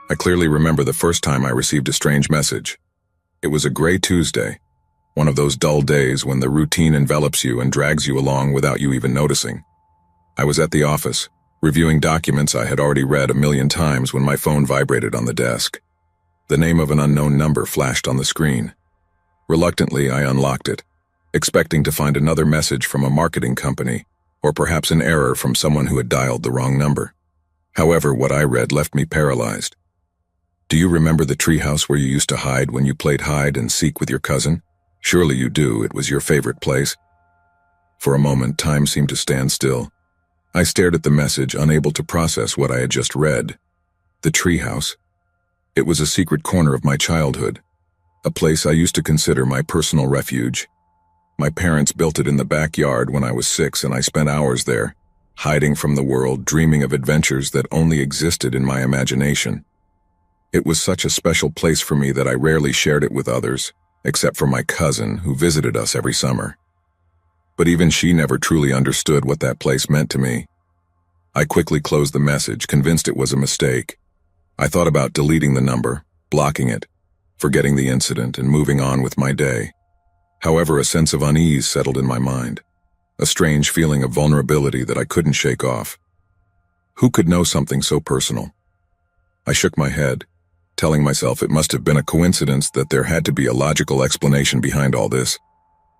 I clearly remember the first time I received a strange message. It was a gray Tuesday, one of those dull days when the routine envelops you and drags you along without you even noticing. I was at the office, reviewing documents I had already read a million times when my phone vibrated on the desk. The name of an unknown number flashed on the screen. Reluctantly, I unlocked it, expecting to find another message from a marketing company, or perhaps an error from someone who had dialed the wrong number. However, what I read left me paralyzed. Do you remember the treehouse where you used to hide when you played hide and seek with your cousin? Surely you do, it was your favorite place. For a moment, time seemed to stand still. I stared at the message, unable to process what I had just read. The treehouse. It was a secret corner of my childhood, a place I used to consider my personal refuge. My parents built it in the backyard when I was 6, and I spent hours there, hiding from the world, dreaming of adventures that only existed in my imagination. It was such a special place for me that I rarely shared it with others, except for my cousin, who visited us every summer. But even she never truly understood what that place meant to me. I quickly closed the message, convinced it was a mistake. I thought about deleting the number, blocking it, forgetting the incident, and moving on with my day. However, a sense of unease settled in my mind, a strange feeling of vulnerability that I couldn't shake off. Who could know something so personal? I shook my head, telling myself it must have been a coincidence, that there had to be a logical explanation behind all this.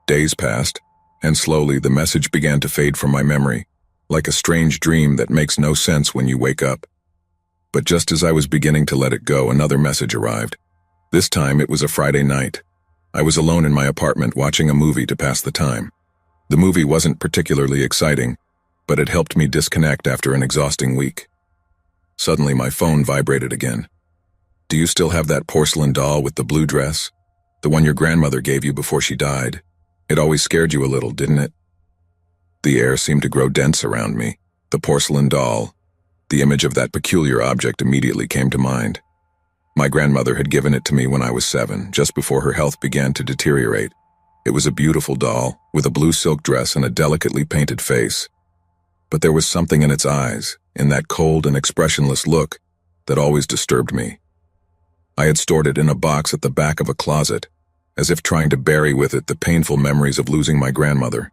Days passed, and slowly the message began to fade from my memory, like a strange dream that makes no sense when you wake up. But just as I was beginning to let it go, another message arrived. This time it was a Friday night. I was alone in my apartment watching a movie to pass the time. The movie wasn't particularly exciting, but it helped me disconnect after an exhausting week. Suddenly my phone vibrated again. Do you still have that porcelain doll with the blue dress? The one your grandmother gave you before she died? It always scared you a little, didn't it? The air seemed to grow dense around me. The porcelain doll. The image of that peculiar object immediately came to mind. My grandmother had given it to me when I was 7, just before her health began to deteriorate. It was a beautiful doll, with a blue silk dress and a delicately painted face. But there was something in its eyes, in that cold and expressionless look, that always disturbed me. I had stored it in a box at the back of a closet, as if trying to bury with it the painful memories of losing my grandmother.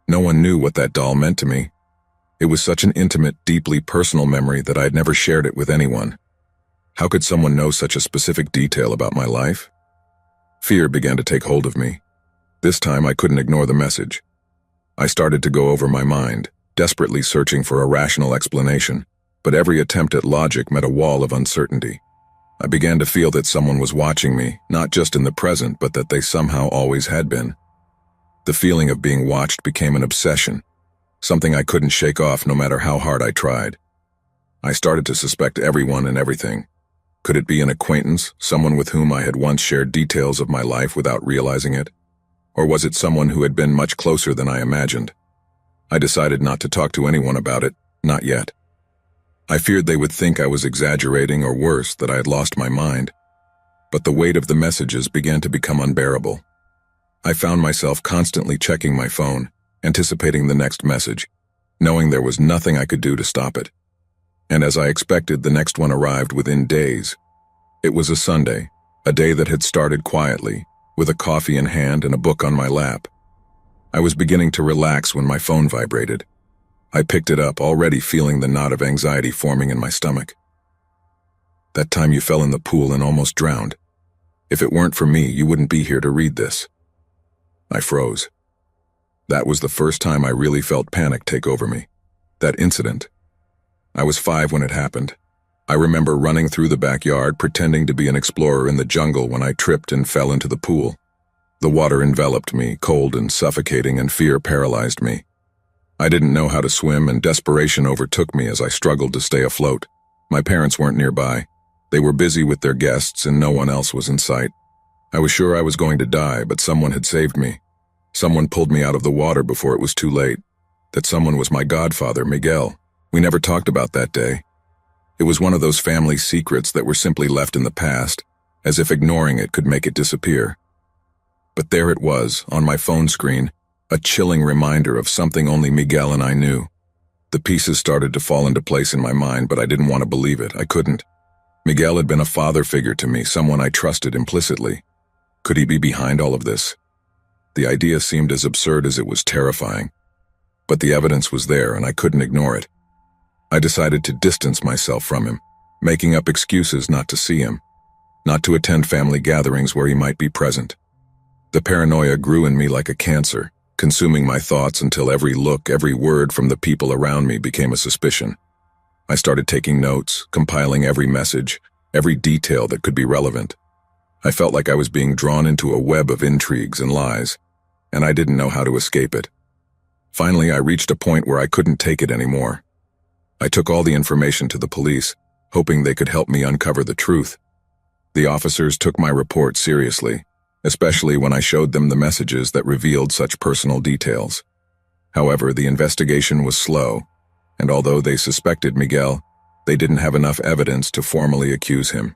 No one knew what that doll meant to me. It was such an intimate, deeply personal memory that I had never shared it with anyone. How could someone know such a specific detail about my life? Fear began to take hold of me. This time I couldn't ignore the message. I started to go over my mind, desperately searching for a rational explanation, but every attempt at logic met a wall of uncertainty. I began to feel that someone was watching me, not just in the present, but that they somehow always had been. The feeling of being watched became an obsession, something I couldn't shake off no matter how hard I tried. I started to suspect everyone and everything. Could it be an acquaintance, someone with whom I had once shared details of my life without realizing it? Or was it someone who had been much closer than I imagined? I decided not to talk to anyone about it, not yet. I feared they would think I was exaggerating, or worse, that I had lost my mind. But the weight of the messages began to become unbearable. I found myself constantly checking my phone, anticipating the next message, knowing there was nothing I could do to stop it. And as I expected, the next one arrived within days. It was a Sunday, a day that had started quietly, with a coffee in hand and a book on my lap. I was beginning to relax when my phone vibrated. I picked it up, already feeling the knot of anxiety forming in my stomach. That time you fell in the pool and almost drowned. If it weren't for me, you wouldn't be here to read this. I froze. That was the first time I really felt panic take over me. That incident. I was 5 when it happened. I remember running through the backyard, pretending to be an explorer in the jungle, when I tripped and fell into the pool. The water enveloped me, cold and suffocating, and fear paralyzed me. I didn't know how to swim, and desperation overtook me as I struggled to stay afloat. My parents weren't nearby. They were busy with their guests, and no one else was in sight. I was sure I was going to die, but someone had saved me. Someone pulled me out of the water before it was too late. That someone was my godfather, Miguel. We never talked about that day. It was one of those family secrets that were simply left in the past, as if ignoring it could make it disappear. But there it was, on my phone screen, a chilling reminder of something only Miguel and I knew. The pieces started to fall into place in my mind, but I didn't want to believe it. I couldn't. Miguel had been a father figure to me, someone I trusted implicitly. Could he be behind all of this? The idea seemed as absurd as it was terrifying. But the evidence was there, and I couldn't ignore it. I decided to distance myself from him, making up excuses not to see him, not to attend family gatherings where he might be present. The paranoia grew in me like a cancer, consuming my thoughts until every look, every word from the people around me became a suspicion. I started taking notes, compiling every message, every detail that could be relevant. I felt like I was being drawn into a web of intrigues and lies, and I didn't know how to escape it. Finally, I reached a point where I couldn't take it anymore. I took all the information to the police, hoping they could help me uncover the truth. The officers took my report seriously, especially when I showed them the messages that revealed such personal details. However, the investigation was slow, and although they suspected Miguel, they didn't have enough evidence to formally accuse him.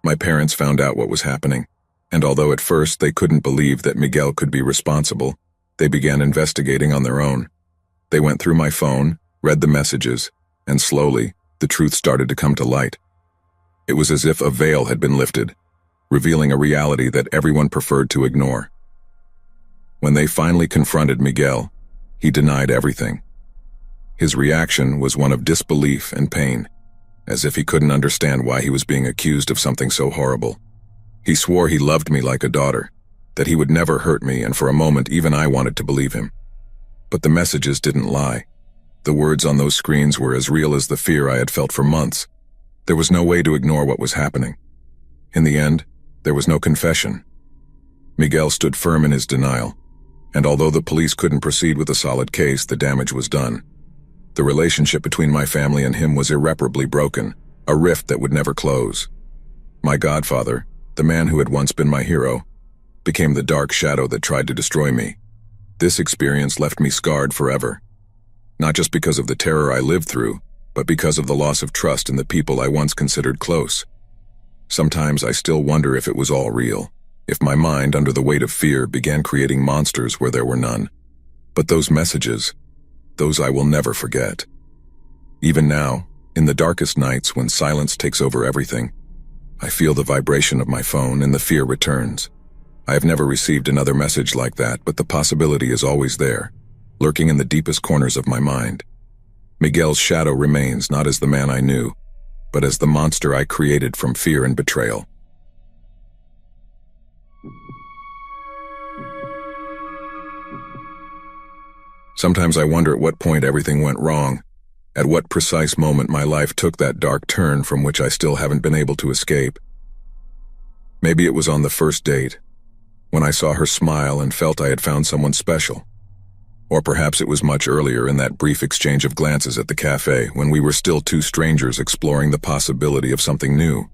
My parents found out what was happening, and although at first they couldn't believe that Miguel could be responsible, they began investigating on their own. They went through my phone, read the messages, and slowly, the truth started to come to light. It was as if a veil had been lifted, revealing a reality that everyone preferred to ignore. When they finally confronted Miguel, he denied everything. His reaction was one of disbelief and pain, as if he couldn't understand why he was being accused of something so horrible. He swore he loved me like a daughter, that he would never hurt me, and for a moment even I wanted to believe him. But the messages didn't lie. The words on those screens were as real as the fear I had felt for months. There was no way to ignore what was happening. In the end, there was no confession. Miguel stood firm in his denial, and although the police couldn't proceed with a solid case, the damage was done. The relationship between my family and him was irreparably broken, a rift that would never close. My godfather, the man who had once been my hero, became the dark shadow that tried to destroy me. This experience left me scarred forever. Not just because of the terror I lived through, but because of the loss of trust in the people I once considered close. Sometimes I still wonder if it was all real, if my mind, under the weight of fear, began creating monsters where there were none. But those messages, those I will never forget. Even now, in the darkest nights when silence takes over everything, I feel the vibration of my phone and the fear returns. I have never received another message like that, but the possibility is always there, lurking in the deepest corners of my mind. Miguel's shadow remains not as the man I knew, but as the monster I created from fear and betrayal. Sometimes I wonder at what point everything went wrong, at what precise moment my life took that dark turn from which I still haven't been able to escape. Maybe it was on the first date, when I saw her smile and felt I had found someone special. Or perhaps it was much earlier, in that brief exchange of glances at the cafe, when we were still two strangers exploring the possibility of something new.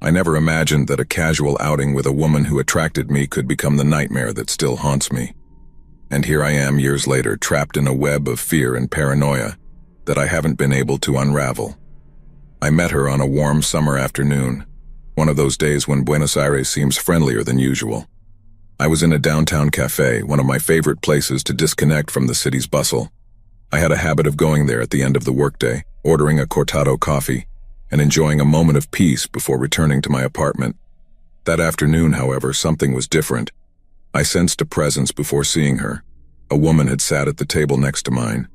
I never imagined that a casual outing with a woman who attracted me could become the nightmare that still haunts me. And here I am years later, trapped in a web of fear and paranoia that I haven't been able to unravel. I met her on a warm summer afternoon, one of those days when Buenos Aires seems friendlier than usual. I was in a downtown cafe, one of my favorite places to disconnect from the city's bustle. I had a habit of going there at the end of the workday, ordering a cortado coffee, and enjoying a moment of peace before returning to my apartment. That afternoon, however, something was different. I sensed a presence before seeing her. A woman had sat at the table next to mine.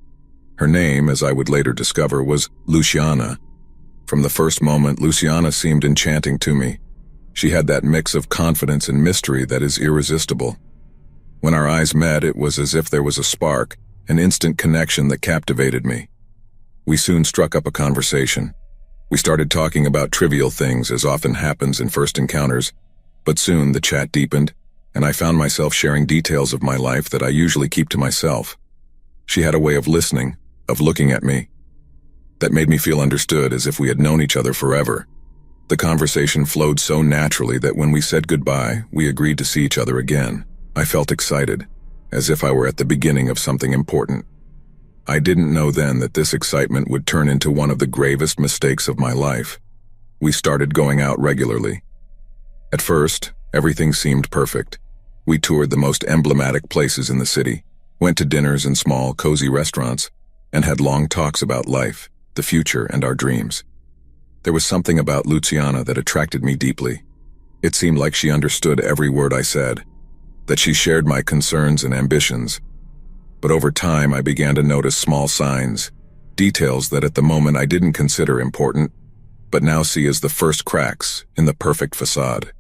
Her name, as I would later discover, was Luciana. From the first moment, Luciana seemed enchanting to me. She had that mix of confidence and mystery that is irresistible. When our eyes met, it was as if there was a spark, an instant connection that captivated me. We soon struck up a conversation. We started talking about trivial things, as often happens in first encounters, but soon the chat deepened, and I found myself sharing details of my life that I usually keep to myself. She had a way of listening, of looking at me, that made me feel understood, as if we had known each other forever. The conversation flowed so naturally that when we said goodbye, we agreed to see each other again. I felt excited, as if I were at the beginning of something important. I didn't know then that this excitement would turn into one of the gravest mistakes of my life. We started going out regularly. At first, everything seemed perfect. We toured the most emblematic places in the city, went to dinners in small, cozy restaurants, and had long talks about life, the future, and our dreams. There was something about Luciana that attracted me deeply. It seemed like she understood every word I said, that she shared my concerns and ambitions. But over time, I began to notice small signs, details that at the moment I didn't consider important, but now see as the first cracks in the perfect facade.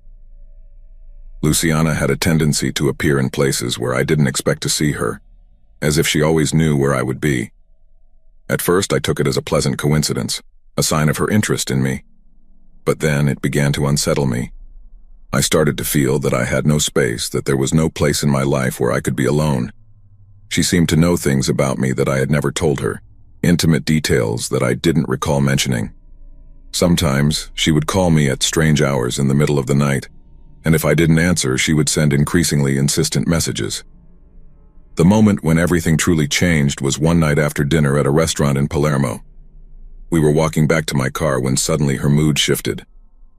Luciana had a tendency to appear in places where I didn't expect to see her, as if she always knew where I would be. At first, I took it as a pleasant coincidence, a sign of her interest in me. But then it began to unsettle me. I started to feel that I had no space, that there was no place in my life where I could be alone. She seemed to know things about me that I had never told her, intimate details that I didn't recall mentioning. Sometimes, she would call me at strange hours in the middle of the night, and if I didn't answer, she would send increasingly insistent messages. The moment when everything truly changed was one night after dinner at a restaurant in Palermo. We were walking back to my car when suddenly her mood shifted.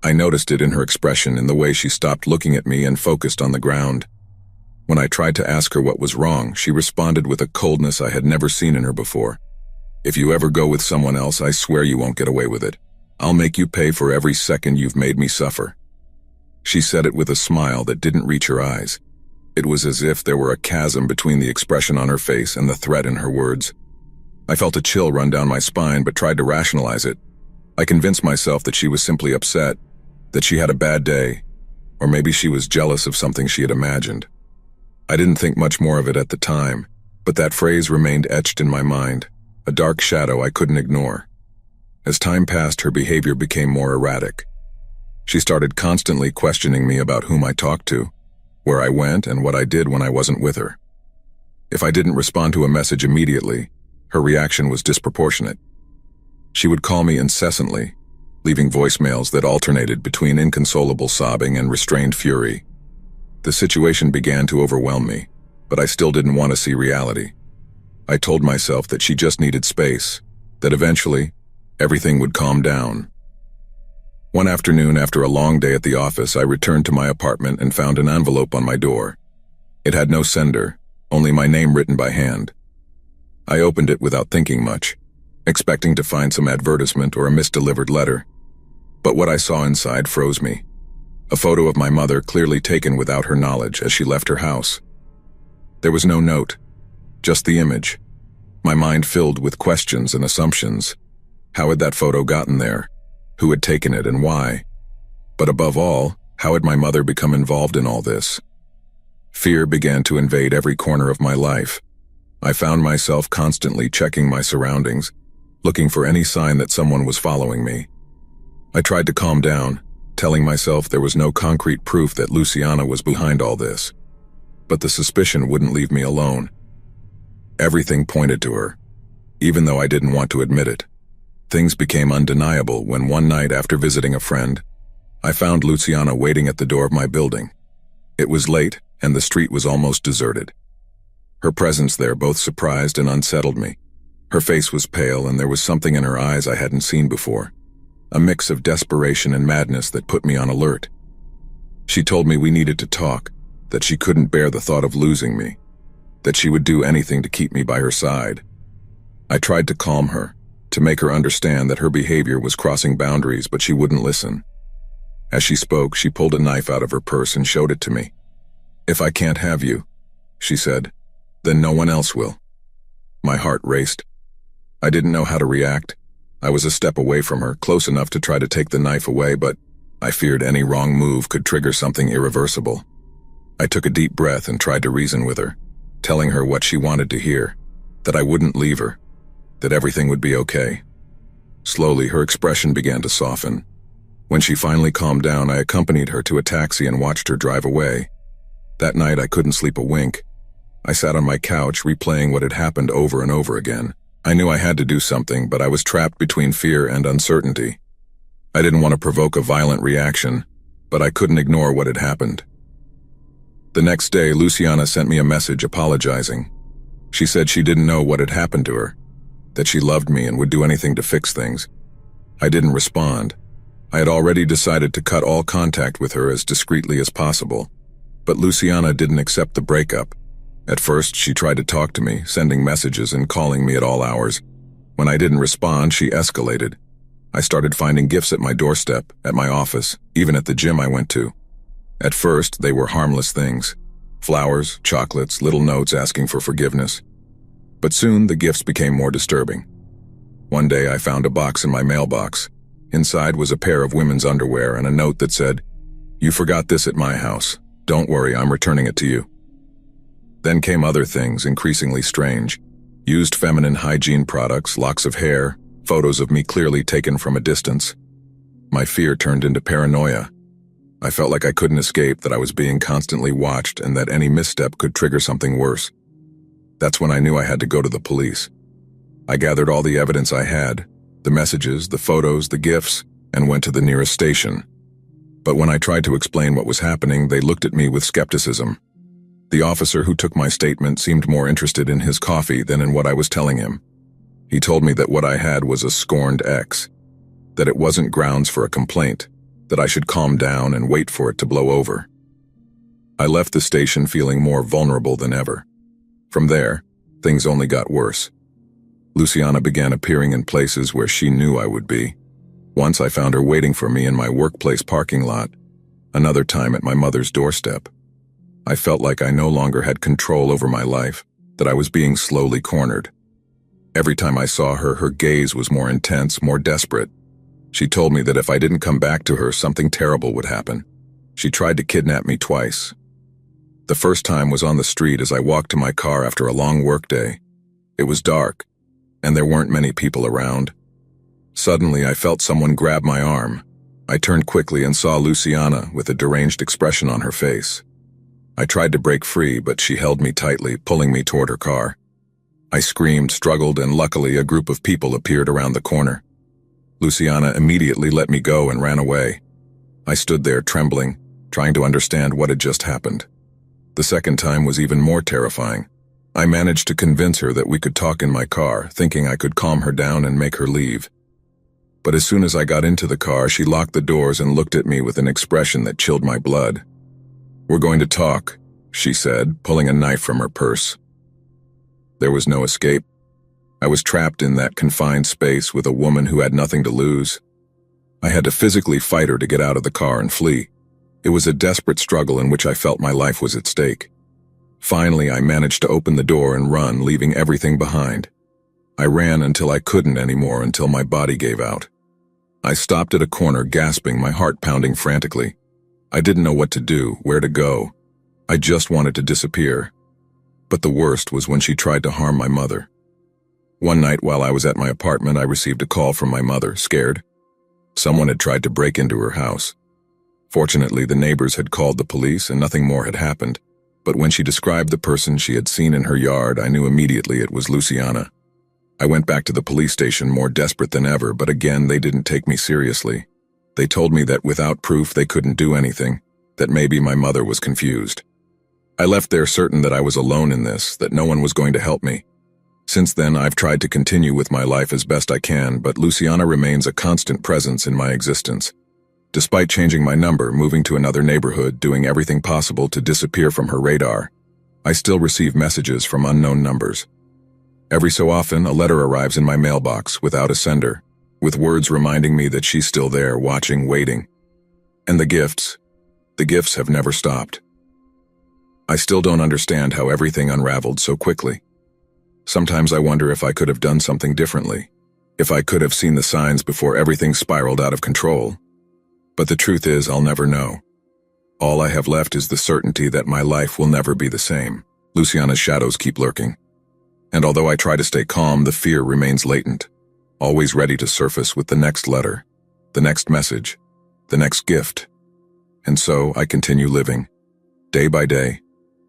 I noticed it in her expression, in the way she stopped looking at me and focused on the ground. When I tried to ask her what was wrong, she responded with a coldness I had never seen in her before. "If you ever go with someone else, I swear you won't get away with it. I'll make you pay for every second you've made me suffer." She said it with a smile that didn't reach her eyes. It was as if there were a chasm between the expression on her face and the threat in her words. I felt a chill run down my spine, but tried to rationalize it. I convinced myself that she was simply upset, that she had a bad day, or maybe she was jealous of something she had imagined. I didn't think much more of it at the time, but that phrase remained etched in my mind, a dark shadow I couldn't ignore. As time passed, her behavior became more erratic. She started constantly questioning me about whom I talked to, where I went, and what I did when I wasn't with her. If I didn't respond to a message immediately, her reaction was disproportionate. She would call me incessantly, leaving voicemails that alternated between inconsolable sobbing and restrained fury. The situation began to overwhelm me, but I still didn't want to see reality. I told myself that she just needed space, that eventually, everything would calm down. One afternoon, after a long day at the office, I returned to my apartment and found an envelope on my door. It had no sender, only my name written by hand. I opened it without thinking much, expecting to find some advertisement or a misdelivered letter. But what I saw inside froze me. A photo of my mother, clearly taken without her knowledge as she left her house. There was no note, just the image. My mind filled with questions and assumptions. How had that photo gotten there? Who had taken it and why? But above all, how had my mother become involved in all this? Fear began to invade every corner of my life. I found myself constantly checking my surroundings, looking for any sign that someone was following me. I tried to calm down, telling myself there was no concrete proof that Luciana was behind all this. But the suspicion wouldn't leave me alone. Everything pointed to her, even though I didn't want to admit it. Things became undeniable when one night after visiting a friend, I found Luciana waiting at the door of my building. It was late, and the street was almost deserted. Her presence there both surprised and unsettled me. Her face was pale, and there was something in her eyes I hadn't seen before. A mix of desperation and madness that put me on alert. She told me we needed to talk, that she couldn't bear the thought of losing me, that she would do anything to keep me by her side. I tried to calm her, to make her understand that her behavior was crossing boundaries, but she wouldn't listen. As she spoke, she pulled a knife out of her purse and showed it to me. "If I can't have you," she said, "then no one else will." My heart raced. I didn't know how to react. I was a step away from her, close enough to try to take the knife away, but I feared any wrong move could trigger something irreversible. I took a deep breath and tried to reason with her, telling her what she wanted to hear, that I wouldn't leave her, that everything would be okay. Slowly, her expression began to soften. When she finally calmed down, I accompanied her to a taxi and watched her drive away. That night, I couldn't sleep a wink. I sat on my couch, replaying what had happened over and over again. I knew I had to do something, but I was trapped between fear and uncertainty. I didn't want to provoke a violent reaction, but I couldn't ignore what had happened. The next day, Luciana sent me a message apologizing. She said she didn't know what had happened to her, that she loved me and would do anything to fix things. I didn't respond. I had already decided to cut all contact with her as discreetly as possible. But Luciana didn't accept the breakup. At first, she tried to talk to me, sending messages and calling me at all hours. When I didn't respond, she escalated. I started finding gifts at my doorstep, at my office, even at the gym I went to. At first, they were harmless things. Flowers, chocolates, little notes asking for forgiveness. But soon, the gifts became more disturbing. One day, I found a box in my mailbox. Inside was a pair of women's underwear and a note that said, "You forgot this at my house. Don't worry, I'm returning it to you." Then came other things, increasingly strange. Used feminine hygiene products, locks of hair, photos of me clearly taken from a distance. My fear turned into paranoia. I felt like I couldn't escape, that I was being constantly watched, and that any misstep could trigger something worse. That's when I knew I had to go to the police. I gathered all the evidence I had, the messages, the photos, the gifts, and went to the nearest station. But when I tried to explain what was happening, they looked at me with skepticism. The officer who took my statement seemed more interested in his coffee than in what I was telling him. He told me that what I had was a scorned ex, that it wasn't grounds for a complaint, that I should calm down and wait for it to blow over. I left the station feeling more vulnerable than ever. From there, things only got worse. Luciana began appearing in places where she knew I would be. Once I found her waiting for me in my workplace parking lot, another time at my mother's doorstep. I felt like I no longer had control over my life, that I was being slowly cornered. Every time I saw her, her gaze was more intense, more desperate. She told me that if I didn't come back to her, something terrible would happen. She tried to kidnap me twice. The first time was on the street as I walked to my car after a long workday. It was dark, and there weren't many people around. Suddenly, I felt someone grab my arm. I turned quickly and saw Luciana with a deranged expression on her face. I tried to break free, but she held me tightly, pulling me toward her car. I screamed, struggled, and luckily a group of people appeared around the corner. Luciana immediately let me go and ran away. I stood there trembling, trying to understand what had just happened. The second time was even more terrifying. I managed to convince her that we could talk in my car, thinking I could calm her down and make her leave. But as soon as I got into the car, she locked the doors and looked at me with an expression that chilled my blood. "We're going to talk," she said, pulling a knife from her purse. There was no escape. I was trapped in that confined space with a woman who had nothing to lose. I had to physically fight her to get out of the car and flee. It was a desperate struggle in which I felt my life was at stake. Finally, I managed to open the door and run, leaving everything behind. I ran until I couldn't anymore, until my body gave out. I stopped at a corner, gasping, my heart pounding frantically. I didn't know what to do, where to go. I just wanted to disappear. But the worst was when she tried to harm my mother. One night while I was at my apartment, I received a call from my mother, scared. Someone had tried to break into her house. Fortunately, the neighbors had called the police and nothing more had happened. But when she described the person she had seen in her yard, I knew immediately it was Luciana. I went back to the police station more desperate than ever, but again, they didn't take me seriously. They told me that without proof they couldn't do anything, that maybe my mother was confused. I left there certain that I was alone in this, that no one was going to help me. Since then, I've tried to continue with my life as best I can, but Luciana remains a constant presence in my existence. Despite changing my number, moving to another neighborhood, doing everything possible to disappear from her radar, I still receive messages from unknown numbers. Every so often, a letter arrives in my mailbox without a sender, with words reminding me that she's still there, watching, waiting. And the gifts have never stopped. I still don't understand how everything unraveled so quickly. Sometimes I wonder if I could have done something differently, if I could have seen the signs before everything spiraled out of control. But the truth is, I'll never know. All I have left is the certainty that my life will never be the same. Luciana's shadows keep lurking. And although I try to stay calm, the fear remains latent, always ready to surface with the next letter, the next message, the next gift. And so I continue living, day by day,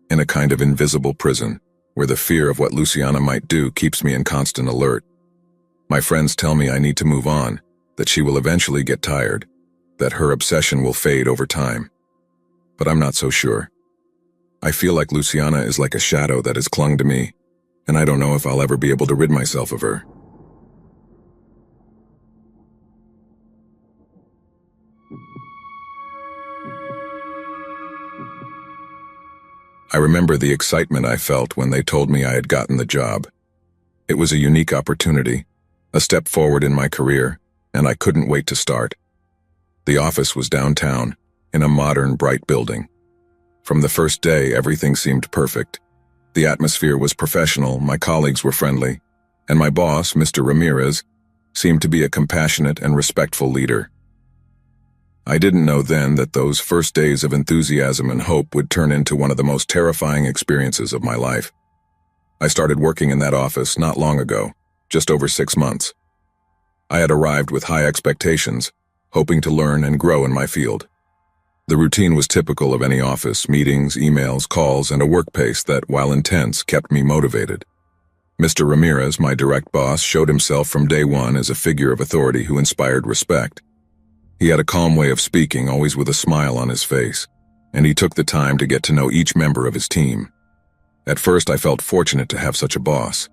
in a kind of invisible prison, where the fear of what Luciana might do keeps me in constant alert. My friends tell me I need to move on, that she will eventually get tired, that her obsession will fade over time. But I'm not so sure. I feel like Luciana is like a shadow that has clung to me, and I don't know if I'll ever be able to rid myself of her. I remember the excitement I felt when they told me I had gotten the job. It was a unique opportunity, a step forward in my career, and I couldn't wait to start. The office was downtown, in a modern, bright building. From the first day, everything seemed perfect. The atmosphere was professional, my colleagues were friendly, and my boss, Mr. Ramirez, seemed to be a compassionate and respectful leader. I didn't know then that those first days of enthusiasm and hope would turn into one of the most terrifying experiences of my life. I started working in that office not long ago, just over 6 months. I had arrived with high expectations, hoping to learn and grow in my field. The routine was typical of any office: meetings, emails, calls, and a work pace that, while intense, kept me motivated. Mr. Ramirez, my direct boss, showed himself from day one as a figure of authority who inspired respect. He had a calm way of speaking, always with a smile on his face, and he took the time to get to know each member of his team. At first, I felt fortunate to have such a boss.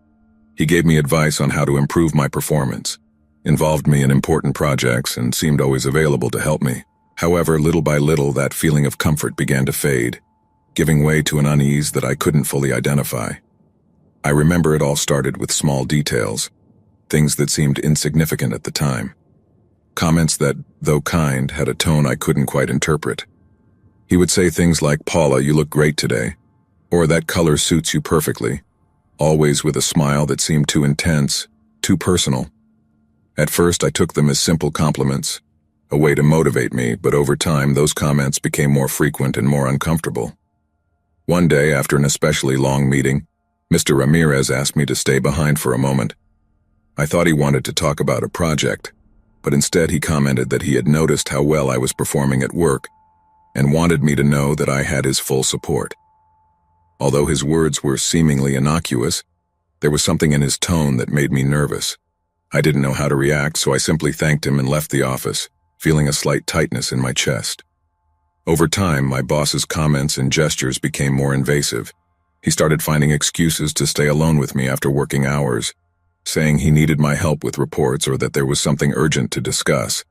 He gave me advice on how to improve my performance, involved me in important projects, and seemed always available to help me. However, little by little, that feeling of comfort began to fade, giving way to an unease that I couldn't fully identify. I remember it all started with small details, things that seemed insignificant at the time. Comments that, though kind, had a tone I couldn't quite interpret. He would say things like, "Paula, you look great today," or "That color suits you perfectly," always with a smile that seemed too intense, too personal. At first, I took them as simple compliments, a way to motivate me, but over time, those comments became more frequent and more uncomfortable. One day, after an especially long meeting, Mr. Ramirez asked me to stay behind for a moment. I thought he wanted to talk about a project, but instead he commented that he had noticed how well I was performing at work and wanted me to know that I had his full support. Although his words were seemingly innocuous, there was something in his tone that made me nervous. I didn't know how to react, so I simply thanked him and left the office, feeling a slight tightness in my chest. Over time, my boss's comments and gestures became more invasive. He started finding excuses to stay alone with me after working hours, saying he needed my help with reports or that there was something urgent to discuss.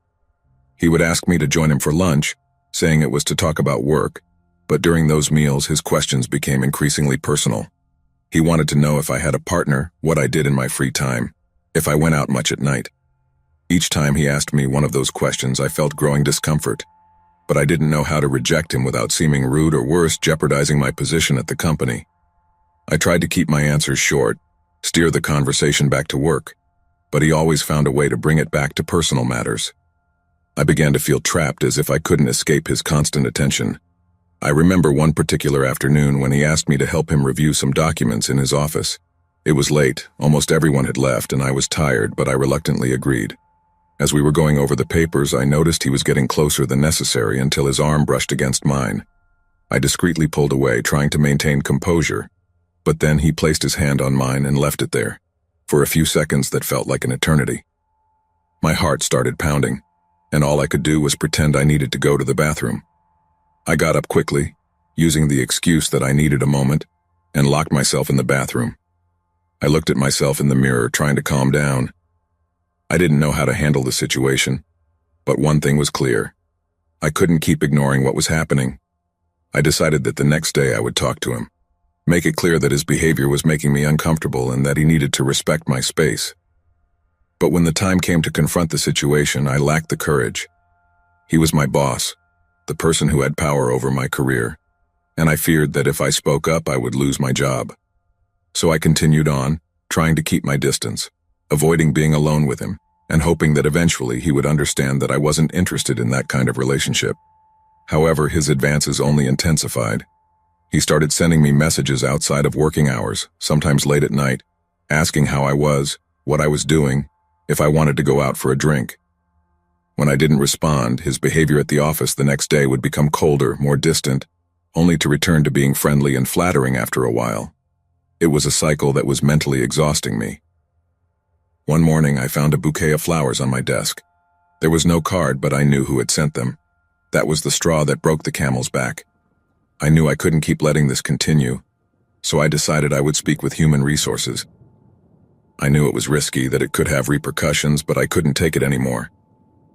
He would ask me to join him for lunch, saying it was to talk about work, but during those meals his questions became increasingly personal. He wanted to know if I had a partner, what I did in my free time, if I went out much at night. Each time he asked me one of those questions, I felt growing discomfort, but I didn't know how to reject him without seeming rude or worse, jeopardizing my position at the company. I tried to keep my answers short, steer the conversation back to work, but he always found a way to bring it back to personal matters. I began to feel trapped, as if I couldn't escape his constant attention. I remember one particular afternoon when he asked me to help him review some documents in his office. It was late, almost everyone had left, and I was tired, but I reluctantly agreed. As we were going over the papers, I noticed he was getting closer than necessary until his arm brushed against mine. I discreetly pulled away, trying to maintain composure, but then he placed his hand on mine and left it there, for a few seconds that felt like an eternity. My heart started pounding, and all I could do was pretend I needed to go to the bathroom. I got up quickly, using the excuse that I needed a moment, and locked myself in the bathroom. I looked at myself in the mirror, trying to calm down. I didn't know how to handle the situation, but one thing was clear. I couldn't keep ignoring what was happening. I decided that the next day I would talk to him, make it clear that his behavior was making me uncomfortable and that he needed to respect my space. But when the time came to confront the situation, I lacked the courage. He was my boss, the person who had power over my career, and I feared that if I spoke up, I would lose my job. So I continued on, trying to keep my distance, avoiding being alone with him, and hoping that eventually he would understand that I wasn't interested in that kind of relationship. However, his advances only intensified. He started sending me messages outside of working hours, sometimes late at night, asking how I was, what I was doing, if I wanted to go out for a drink. When I didn't respond, his behavior at the office the next day would become colder, more distant, only to return to being friendly and flattering after a while. It was a cycle that was mentally exhausting me. One morning, I found a bouquet of flowers on my desk. There was no card, but I knew who had sent them. That was the straw that broke the camel's back. I knew I couldn't keep letting this continue, so I decided I would speak with human resources. I knew it was risky, that it could have repercussions, but I couldn't take it anymore.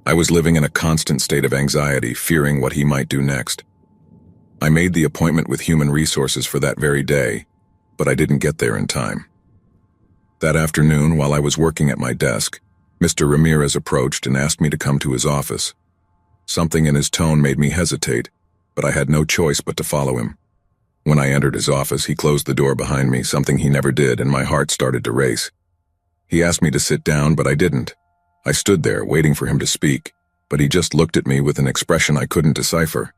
I was living in a constant state of anxiety, fearing what he might do next. I made the appointment with Human Resources for that very day, but I didn't get there in time. That afternoon, while I was working at my desk, Mr. Ramirez approached and asked me to come to his office. Something in his tone made me hesitate, but I had no choice but to follow him. When I entered his office, he closed the door behind me, something he never did, and my heart started to race. He asked me to sit down, but I didn't. I stood there, waiting for him to speak, but he just looked at me with an expression I couldn't decipher.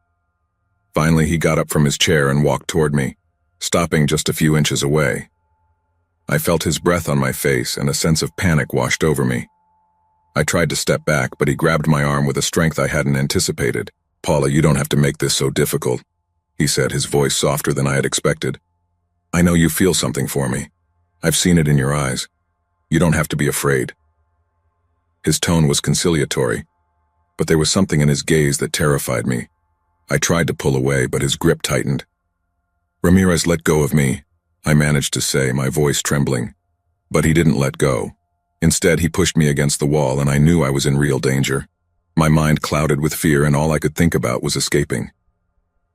Finally, he got up from his chair and walked toward me, stopping just a few inches away. I felt his breath on my face, and a sense of panic washed over me. I tried to step back, but he grabbed my arm with a strength I hadn't anticipated. "Paula, you don't have to make this so difficult," he said, his voice softer than I had expected. "I know you feel something for me. I've seen it in your eyes. You don't have to be afraid." His tone was conciliatory, but there was something in his gaze that terrified me. I tried to pull away, but his grip tightened. "Ramirez, let go of me," I managed to say, my voice trembling. But he didn't let go. Instead, he pushed me against the wall, and I knew I was in real danger. My mind clouded with fear, and all I could think about was escaping.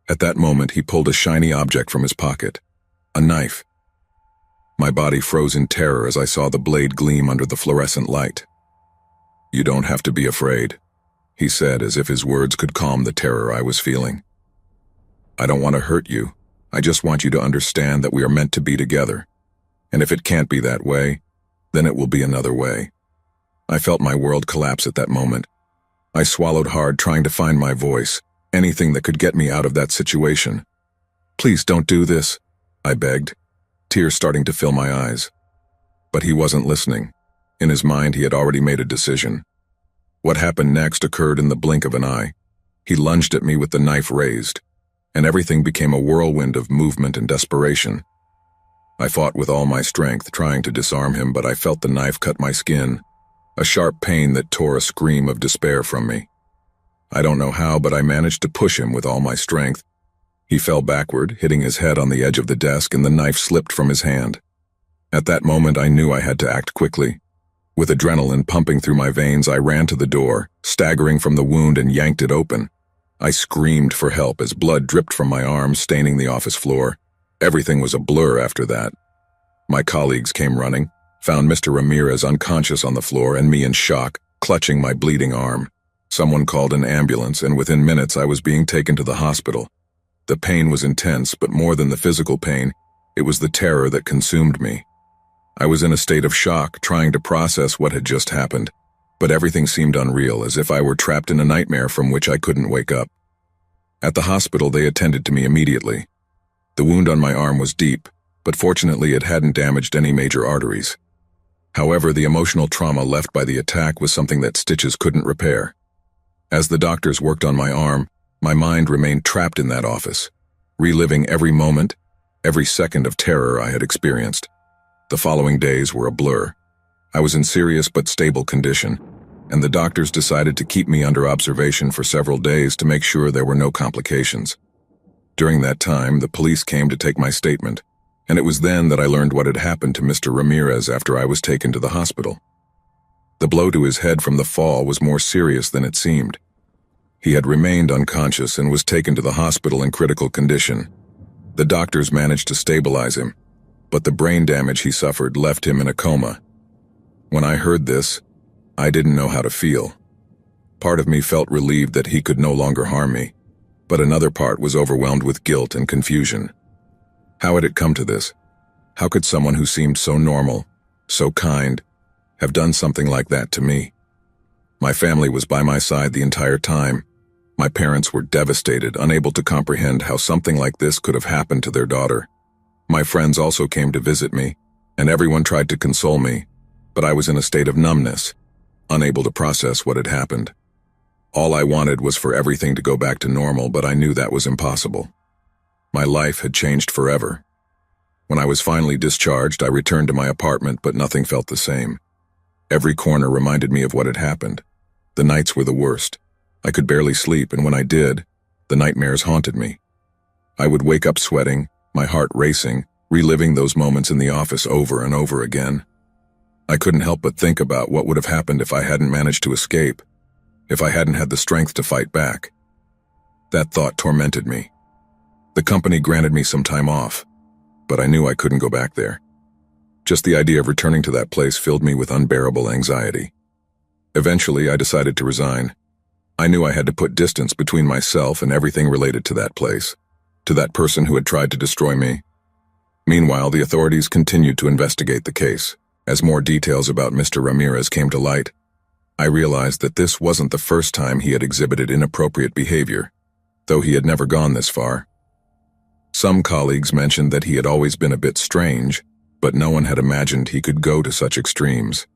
At that moment, he pulled a shiny object from his pocket. A knife. My body froze in terror as I saw the blade gleam under the fluorescent light. "You don't have to be afraid," he said, as if his words could calm the terror I was feeling. "I don't want to hurt you. I just want you to understand that we are meant to be together. And if it can't be that way, then it will be another way." I felt my world collapse at that moment. I swallowed hard, trying to find my voice, anything that could get me out of that situation. "Please don't do this," I begged, tears starting to fill my eyes. But he wasn't listening. In his mind, he had already made a decision. What happened next occurred in the blink of an eye. He lunged at me with the knife raised, and everything became a whirlwind of movement and desperation. I fought with all my strength, trying to disarm him, but I felt the knife cut my skin, a sharp pain that tore a scream of despair from me. I don't know how, but I managed to push him with all my strength. He fell backward, hitting his head on the edge of the desk, and the knife slipped from his hand. At that moment, I knew I had to act quickly. With adrenaline pumping through my veins, I ran to the door, staggering from the wound, and yanked it open. I screamed for help as blood dripped from my arms, staining the office floor. Everything was a blur after that. My colleagues came running, found Mr. Ramirez unconscious on the floor and me in shock, clutching my bleeding arm. Someone called an ambulance, and within minutes I was being taken to the hospital. The pain was intense, but more than the physical pain, it was the terror that consumed me. I was in a state of shock, trying to process what had just happened, but everything seemed unreal, as if I were trapped in a nightmare from which I couldn't wake up. At the hospital, they attended to me immediately. The wound on my arm was deep, but fortunately it hadn't damaged any major arteries. However, the emotional trauma left by the attack was something that stitches couldn't repair. As the doctors worked on my arm, my mind remained trapped in that office, reliving every moment, every second of terror I had experienced. The following days were a blur. I was in serious but stable condition, and the doctors decided to keep me under observation for several days to make sure there were no complications. During that time, the police came to take my statement, and it was then that I learned what had happened to Mr. Ramirez after I was taken to the hospital. The blow to his head from the fall was more serious than it seemed. He had remained unconscious and was taken to the hospital in critical condition. The doctors managed to stabilize him, but the brain damage he suffered left him in a coma. When I heard this, I didn't know how to feel. Part of me felt relieved that he could no longer harm me, but another part was overwhelmed with guilt and confusion. How had it come to this? How could someone who seemed so normal, so kind, have done something like that to me? My family was by my side the entire time. My parents were devastated, unable to comprehend how something like this could have happened to their daughter. My friends also came to visit me, and everyone tried to console me, but I was in a state of numbness, unable to process what had happened. All I wanted was for everything to go back to normal, but I knew that was impossible. My life had changed forever. When I was finally discharged, I returned to my apartment, but nothing felt the same. Every corner reminded me of what had happened. The nights were the worst. I could barely sleep, and when I did, the nightmares haunted me. I would wake up sweating, my heart racing, reliving those moments in the office over and over again. I couldn't help but think about what would have happened if I hadn't managed to escape, if I hadn't had the strength to fight back. That thought tormented me. The company granted me some time off, but I knew I couldn't go back there. Just the idea of returning to that place filled me with unbearable anxiety. Eventually, I decided to resign. I knew I had to put distance between myself and everything related to that place, to that person who had tried to destroy me. Meanwhile, the authorities continued to investigate the case. As more details about Mr. Ramirez came to light, I realized that this wasn't the first time he had exhibited inappropriate behavior, though he had never gone this far. Some colleagues mentioned that he had always been a bit strange, but no one had imagined he could go to such extremes.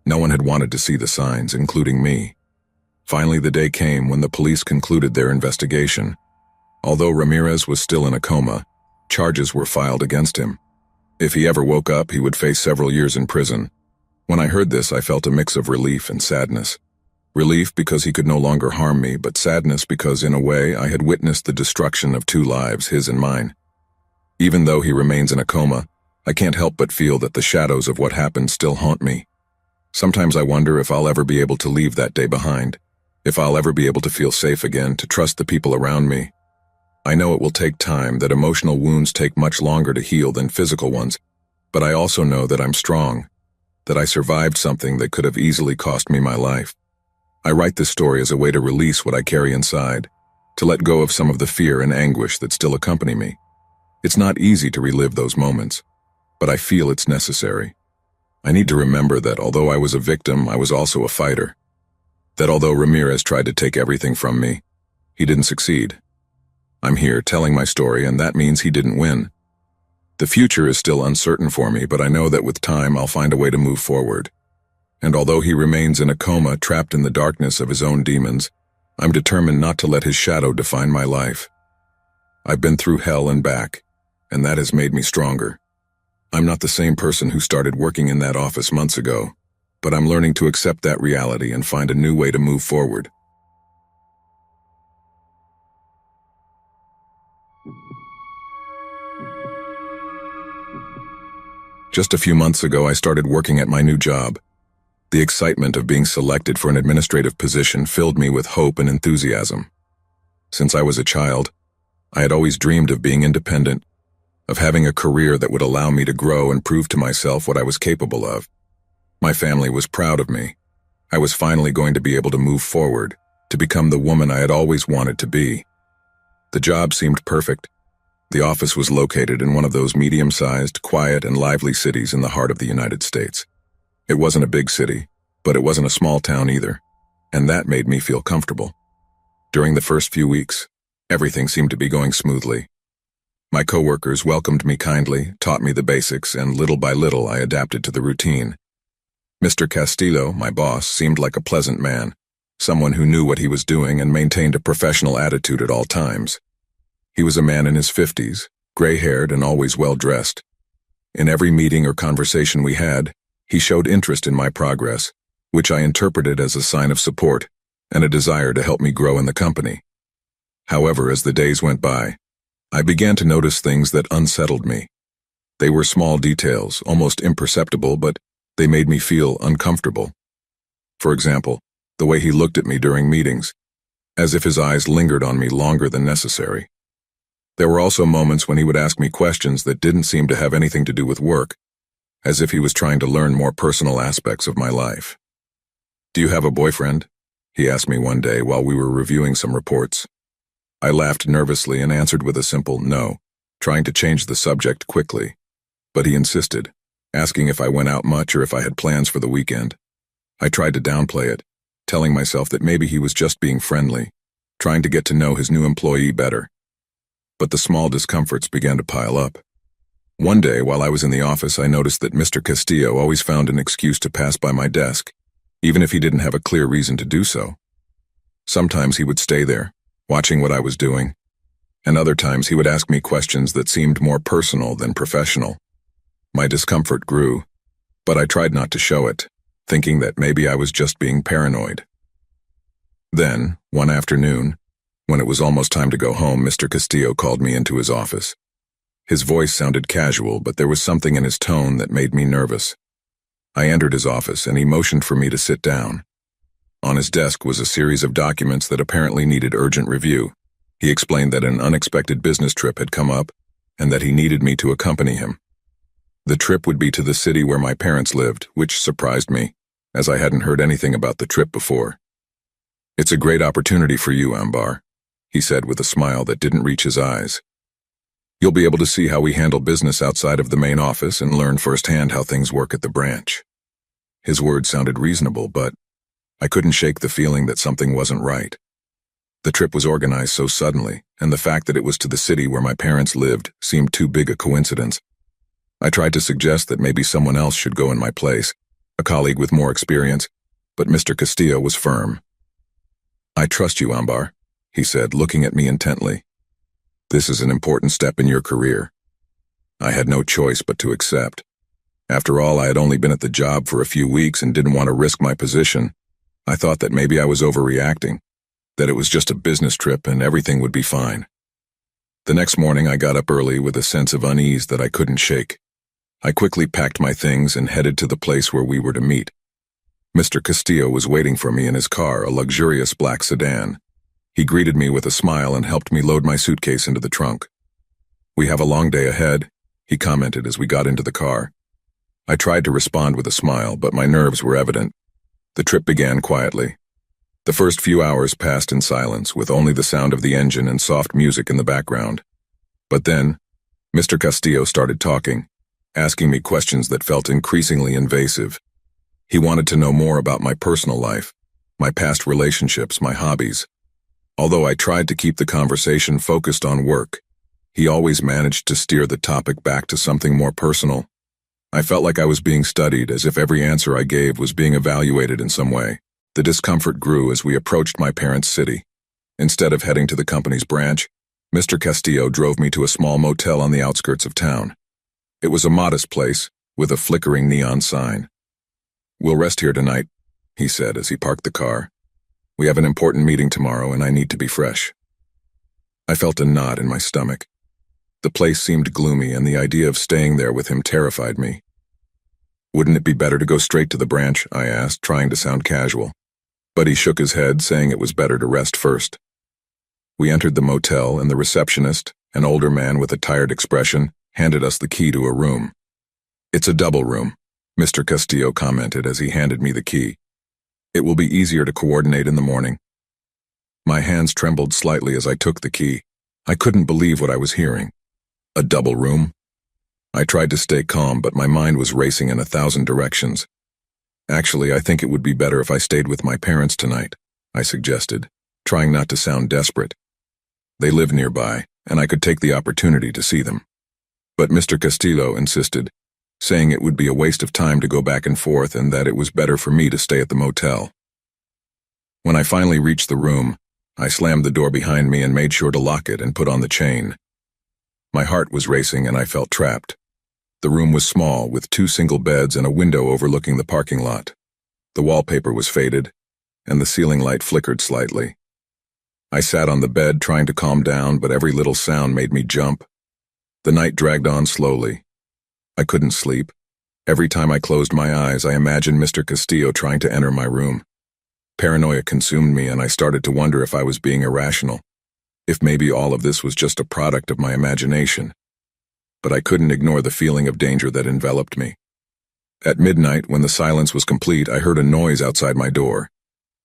No one had wanted to see the signs, including me. Finally, the day came when the police concluded their investigation. Although Ramirez was still in a coma, charges were filed against him. If he ever woke up, he would face several years in prison. When I heard this, I felt a mix of relief and sadness. Relief because he could no longer harm me, but sadness because, in a way, I had witnessed the destruction of two lives, his and mine. Even though he remains in a coma, I can't help but feel that the shadows of what happened still haunt me. Sometimes I wonder if I'll ever be able to leave that day behind, if I'll ever be able to feel safe again, to trust the people around me. I know it will take time, that emotional wounds take much longer to heal than physical ones, but I also know that I'm strong, that I survived something that could have easily cost me my life. I write this story as a way to release what I carry inside, to let go of some of the fear and anguish that still accompany me. It's not easy to relive those moments, but I feel it's necessary. I need to remember that although I was a victim, I was also a fighter. That although Ramirez tried to take everything from me, he didn't succeed. I'm here telling my story, and that means he didn't win. The future is still uncertain for me, but I know that with time I'll find a way to move forward. And although he remains in a coma, trapped in the darkness of his own demons, I'm determined not to let his shadow define my life. I've been through hell and back, and that has made me stronger. I'm not the same person who started working in that office months ago, but I'm learning to accept that reality and find a new way to move forward. Just a few months ago, I started working at my new job. The excitement of being selected for an administrative position filled me with hope and enthusiasm. Since I was a child, I had always dreamed of being independent, of having a career that would allow me to grow and prove to myself what I was capable of. My family was proud of me. I was finally going to be able to move forward, to become the woman I had always wanted to be. The job seemed perfect. The office was located in one of those medium-sized, quiet, and lively cities in the heart of the United States. It wasn't a big city, but it wasn't a small town either, and that made me feel comfortable. During the first few weeks, everything seemed to be going smoothly. My coworkers welcomed me kindly, taught me the basics, and little by little I adapted to the routine. Mr. Castillo, my boss, seemed like a pleasant man, someone who knew what he was doing and maintained a professional attitude at all times. He was a man in his 50s, gray-haired and always well-dressed. In every meeting or conversation we had, he showed interest in my progress, which I interpreted as a sign of support and a desire to help me grow in the company. However, as the days went by, I began to notice things that unsettled me. They were small details, almost imperceptible, but they made me feel uncomfortable. For example, the way he looked at me during meetings, as if his eyes lingered on me longer than necessary. There were also moments when he would ask me questions that didn't seem to have anything to do with work, as if he was trying to learn more personal aspects of my life. "Do you have a boyfriend?" he asked me one day while we were reviewing some reports. I laughed nervously and answered with a simple no, trying to change the subject quickly. But he insisted, asking if I went out much or if I had plans for the weekend. I tried to downplay it, telling myself that maybe he was just being friendly, trying to get to know his new employee better. But the small discomforts began to pile up. One day, while I was in the office, I noticed that Mr. Castillo always found an excuse to pass by my desk, even if he didn't have a clear reason to do so. Sometimes he would stay there, watching what I was doing, and other times he would ask me questions that seemed more personal than professional. My discomfort grew, but I tried not to show it, thinking that maybe I was just being paranoid. Then, one afternoon, when it was almost time to go home, Mr. Castillo called me into his office. His voice sounded casual, but there was something in his tone that made me nervous. I entered his office, and he motioned for me to sit down. On his desk was a series of documents that apparently needed urgent review. He explained that an unexpected business trip had come up and that he needed me to accompany him. The trip would be to the city where my parents lived, which surprised me, as I hadn't heard anything about the trip before. "It's a great opportunity for you, Ambar," he said with a smile that didn't reach his eyes. "You'll be able to see how we handle business outside of the main office and learn firsthand how things work at the branch." His words sounded reasonable, but I couldn't shake the feeling that something wasn't right. The trip was organized so suddenly, and the fact that it was to the city where my parents lived seemed too big a coincidence. I tried to suggest that maybe someone else should go in my place, a colleague with more experience, but Mr. Castillo was firm. "I trust you, Ambar," he said, looking at me intently. "This is an important step in your career." I had no choice but to accept. After all, I had only been at the job for a few weeks and didn't want to risk my position. I thought that maybe I was overreacting, that it was just a business trip and everything would be fine. The next morning I got up early with a sense of unease that I couldn't shake. I quickly packed my things and headed to the place where we were to meet. Mr. Castillo was waiting for me in his car, a luxurious black sedan. He greeted me with a smile and helped me load my suitcase into the trunk. "We have a long day ahead," he commented as we got into the car. I tried to respond with a smile, but my nerves were evident. The trip began quietly. The first few hours passed in silence, with only the sound of the engine and soft music in the background. But then, Mr. Castillo started talking, asking me questions that felt increasingly invasive. He wanted to know more about my personal life, my past relationships, my hobbies. Although I tried to keep the conversation focused on work, he always managed to steer the topic back to something more personal. I felt like I was being studied, as if every answer I gave was being evaluated in some way. The discomfort grew as we approached my parents' city. Instead of heading to the company's branch, Mr. Castillo drove me to a small motel on the outskirts of town. It was a modest place, with a flickering neon sign. "We'll rest here tonight," he said as he parked the car. "We have an important meeting tomorrow and I need to be fresh." I felt a knot in my stomach. The place seemed gloomy and the idea of staying there with him terrified me. "Wouldn't it be better to go straight to the branch?" I asked, trying to sound casual. But he shook his head, saying it was better to rest first. We entered the motel and the receptionist, an older man with a tired expression, handed us the key to a room. "It's a double room," Mr. Castillo commented as he handed me the key. "It will be easier to coordinate in the morning." My hands trembled slightly as I took the key. I couldn't believe what I was hearing. A double room? I tried to stay calm, but my mind was racing in 1,000 directions. "Actually, I think it would be better if I stayed with my parents tonight," I suggested, trying not to sound desperate. They live nearby, and I could take the opportunity to see them. But Mr. Castillo insisted, saying it would be a waste of time to go back and forth and that it was better for me to stay at the motel. When I finally reached the room, I slammed the door behind me and made sure to lock it and put on the chain. My heart was racing and I felt trapped. The room was small, with 2 single beds and a window overlooking the parking lot. The wallpaper was faded, and the ceiling light flickered slightly. I sat on the bed trying to calm down, but every little sound made me jump. The night dragged on slowly. I couldn't sleep. Every time I closed my eyes, I imagined Mr. Castillo trying to enter my room. Paranoia consumed me, and I started to wonder if I was being irrational, if maybe all of this was just a product of my imagination. But I couldn't ignore the feeling of danger that enveloped me. At midnight, when the silence was complete, I heard a noise outside my door.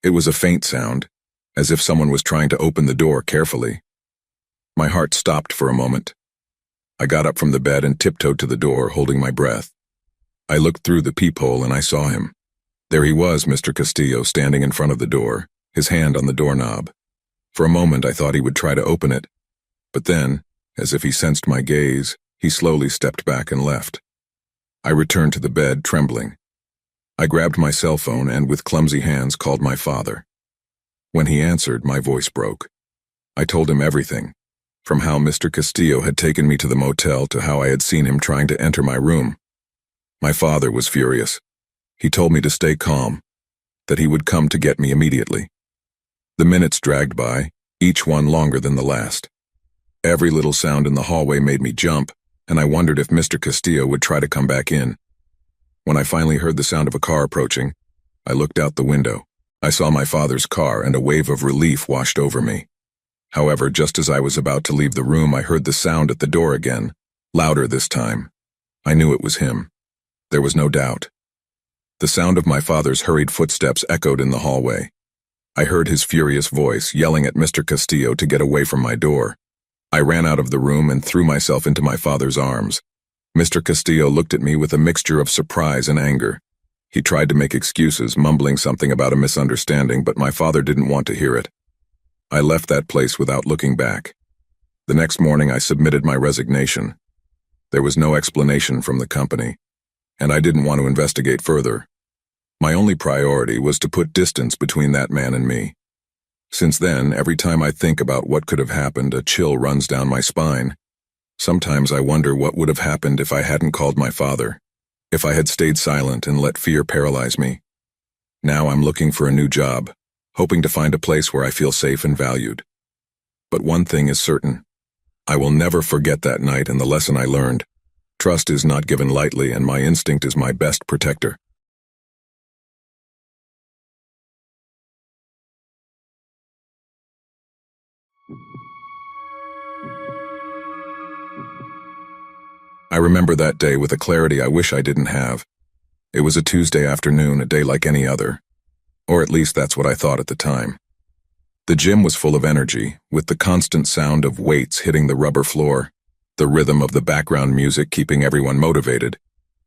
It was a faint sound, as if someone was trying to open the door carefully. My heart stopped for a moment. I got up from the bed and tiptoed to the door, holding my breath. I looked through the peephole and I saw him. There he was, Mr. Castillo, standing in front of the door, his hand on the doorknob. For a moment I thought he would try to open it, but then, as if he sensed my gaze, he slowly stepped back and left. I returned to the bed, trembling. I grabbed my cell phone and, with clumsy hands, called my father. When he answered, my voice broke. I told him everything, from how Mr. Castillo had taken me to the motel to how I had seen him trying to enter my room. My father was furious. He told me to stay calm, that he would come to get me immediately. The minutes dragged by, each one longer than the last. Every little sound in the hallway made me jump, and I wondered if Mr. Castillo would try to come back in. When I finally heard the sound of a car approaching, I looked out the window. I saw my father's car, and a wave of relief washed over me. However, just as I was about to leave the room, I heard the sound at the door again, louder this time. I knew it was him. There was no doubt. The sound of my father's hurried footsteps echoed in the hallway. I heard his furious voice yelling at Mr. Castillo to get away from my door. I ran out of the room and threw myself into my father's arms. Mr. Castillo looked at me with a mixture of surprise and anger. He tried to make excuses, mumbling something about a misunderstanding, but my father didn't want to hear it. I left that place without looking back. The next morning I submitted my resignation. There was no explanation from the company, and I didn't want to investigate further. My only priority was to put distance between that man and me. Since then, every time I think about what could have happened, a chill runs down my spine. Sometimes I wonder what would have happened if I hadn't called my father, if I had stayed silent and let fear paralyze me. Now I'm looking for a new job, hoping to find a place where I feel safe and valued. But one thing is certain. I will never forget that night and the lesson I learned. Trust is not given lightly, and my instinct is my best protector. I remember that day with a clarity I wish I didn't have. It was a Tuesday afternoon, a day like any other. Or at least that's what I thought at the time. The gym was full of energy, with the constant sound of weights hitting the rubber floor, the rhythm of the background music keeping everyone motivated,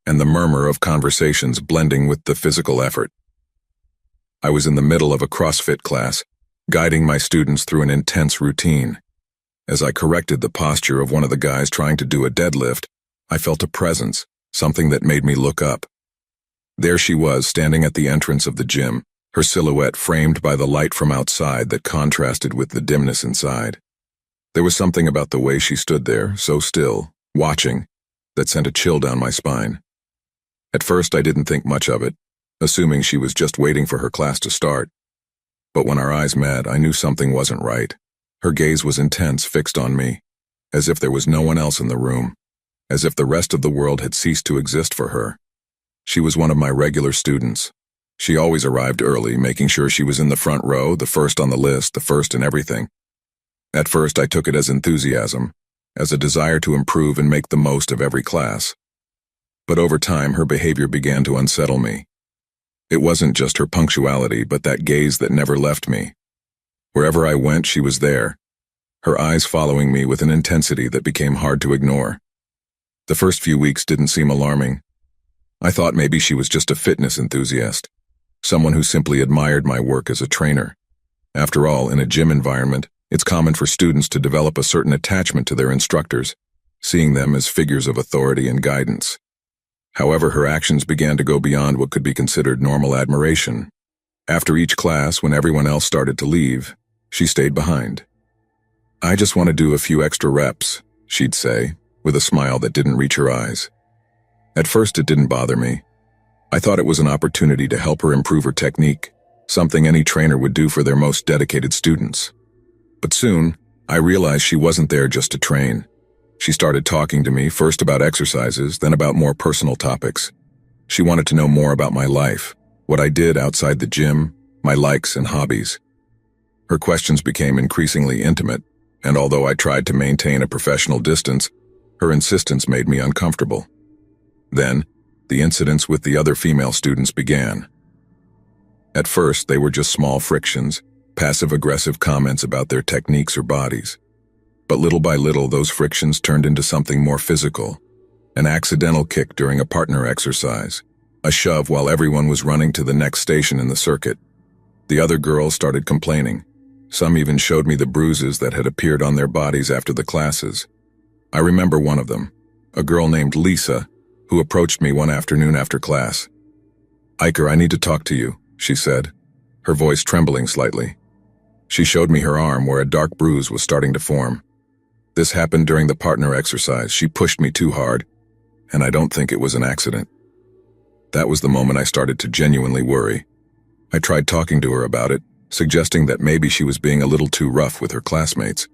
and the murmur of conversations blending with the physical effort. I was in the middle of a CrossFit class, guiding my students through an intense routine. As I corrected the posture of one of the guys trying to do a deadlift, I felt a presence, something that made me look up. There she was, standing at the entrance of the gym, her silhouette framed by the light from outside that contrasted with the dimness inside. There was something about the way she stood there, so still, watching, that sent a chill down my spine. At first I didn't think much of it, assuming she was just waiting for her class to start. But when our eyes met, I knew something wasn't right. Her gaze was intense, fixed on me, as if there was no one else in the room, as if the rest of the world had ceased to exist for her. She was one of my regular students. She always arrived early, making sure she was in the front row, the first on the list, the first in everything. At first I took it as enthusiasm, as a desire to improve and make the most of every class. But over time her behavior began to unsettle me. It wasn't just her punctuality, but that gaze that never left me. Wherever I went, she was there, her eyes following me with an intensity that became hard to ignore. The first few weeks didn't seem alarming. I thought maybe she was just a fitness enthusiast, someone who simply admired my work as a trainer. After all, in a gym environment, it's common for students to develop a certain attachment to their instructors, seeing them as figures of authority and guidance. However, her actions began to go beyond what could be considered normal admiration. After each class, when everyone else started to leave, she stayed behind. "I just want to do a few extra reps," she'd say, with a smile that didn't reach her eyes. At first it didn't bother me. I thought it was an opportunity to help her improve her technique, something any trainer would do for their most dedicated students. But soon, I realized she wasn't there just to train. She started talking to me, first about exercises, then about more personal topics. She wanted to know more about my life, what I did outside the gym, my likes and hobbies. Her questions became increasingly intimate, and although I tried to maintain a professional distance, her insistence made me uncomfortable. Then, the incidents with the other female students began. At first, they were just small frictions, passive-aggressive comments about their techniques or bodies. But little by little, those frictions turned into something more physical. An accidental kick during a partner exercise, a shove while everyone was running to the next station in the circuit. The other girls started complaining. Some even showed me the bruises that had appeared on their bodies after the classes. I remember one of them, a girl named Lisa, who approached me one afternoon after class. "Iker, I need to talk to you," she said, her voice trembling slightly. She showed me her arm where a dark bruise was starting to form. This happened during the partner exercise. She pushed me too hard, and I don't think it was an accident. That was the moment I started to genuinely worry. I tried talking to her about it, suggesting that maybe she was being a little too rough with her classmates,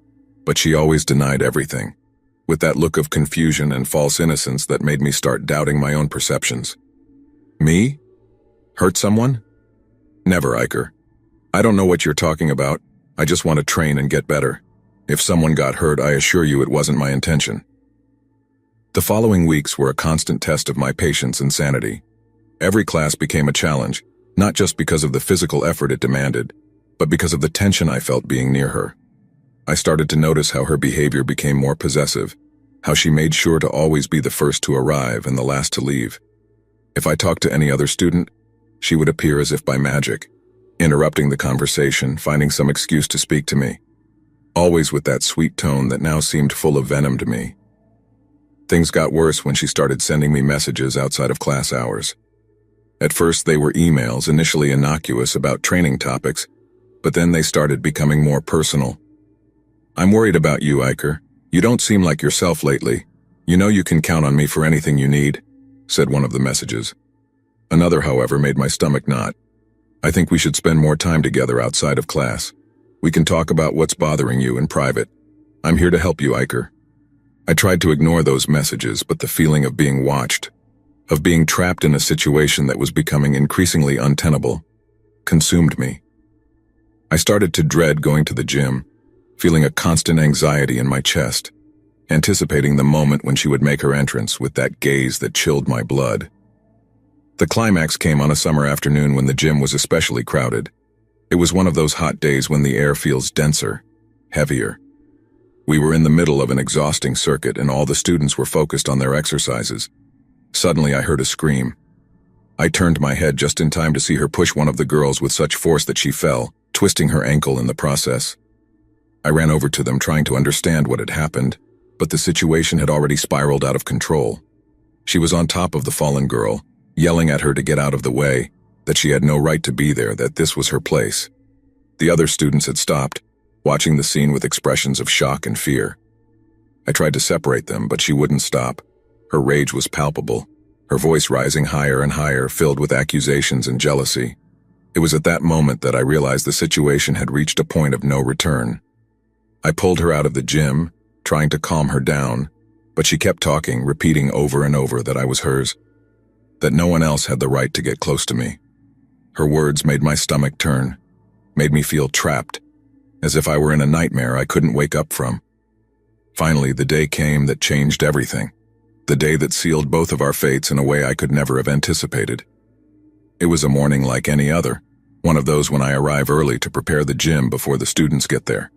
but she always denied everything, with that look of confusion and false innocence that made me start doubting my own perceptions. Me? Hurt someone? Never, Iker. I don't know what you're talking about. I just want to train and get better. If someone got hurt, I assure you it wasn't my intention. The following weeks were a constant test of my patience and sanity. Every class became a challenge, not just because of the physical effort it demanded, but because of the tension I felt being near her. I started to notice how her behavior became more possessive, how she made sure to always be the first to arrive and the last to leave. If I talked to any other student, she would appear as if by magic, interrupting the conversation, finding some excuse to speak to me, always with that sweet tone that now seemed full of venom to me. Things got worse when she started sending me messages outside of class hours. At first they were emails, initially innocuous about training topics, but then they started becoming more personal. "I'm worried about you, Iker. You don't seem like yourself lately. You know you can count on me for anything you need," said one of the messages. Another, however, made my stomach knot. "I think we should spend more time together outside of class. We can talk about what's bothering you in private. I'm here to help you, Iker." I tried to ignore those messages, but the feeling of being watched, of being trapped in a situation that was becoming increasingly untenable, consumed me. I started to dread going to the gym, feeling a constant anxiety in my chest, anticipating the moment when she would make her entrance with that gaze that chilled my blood. The climax came on a summer afternoon when the gym was especially crowded. It was one of those hot days when the air feels denser, heavier. We were in the middle of an exhausting circuit and all the students were focused on their exercises. Suddenly I heard a scream. I turned my head just in time to see her push one of the girls with such force that she fell, twisting her ankle in the process. I ran over to them trying to understand what had happened, but the situation had already spiraled out of control. She was on top of the fallen girl, yelling at her to get out of the way, that she had no right to be there, that this was her place. The other students had stopped, watching the scene with expressions of shock and fear. I tried to separate them, but she wouldn't stop. Her rage was palpable, her voice rising higher and higher, filled with accusations and jealousy. It was at that moment that I realized the situation had reached a point of no return. I pulled her out of the gym, trying to calm her down, but she kept talking, repeating over and over that I was hers, that no one else had the right to get close to me. Her words made my stomach turn, made me feel trapped, as if I were in a nightmare I couldn't wake up from. Finally, the day came that changed everything, the day that sealed both of our fates in a way I could never have anticipated. It was a morning like any other, one of those when I arrive early to prepare the gym before the students get there.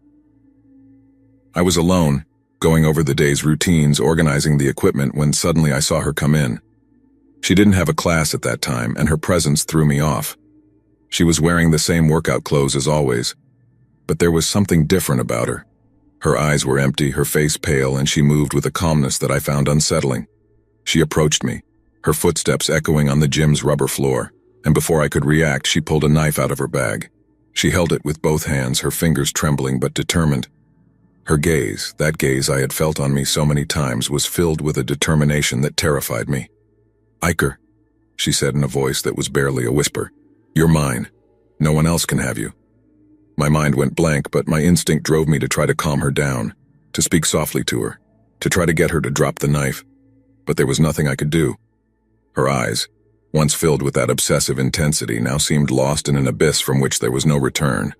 I was alone, going over the day's routines, organizing the equipment, when suddenly I saw her come in. She didn't have a class at that time, and her presence threw me off. She was wearing the same workout clothes as always, but there was something different about her. Her eyes were empty, her face pale, and she moved with a calmness that I found unsettling. She approached me, her footsteps echoing on the gym's rubber floor, and before I could react, she pulled a knife out of her bag. She held it with both hands, her fingers trembling but determined. Her gaze, that gaze I had felt on me so many times, was filled with a determination that terrified me. "Iker," she said in a voice that was barely a whisper, "you're mine. No one else can have you." My mind went blank, but my instinct drove me to try to calm her down, to speak softly to her, to try to get her to drop the knife. But there was nothing I could do. Her eyes, once filled with that obsessive intensity, now seemed lost in an abyss from which there was no return.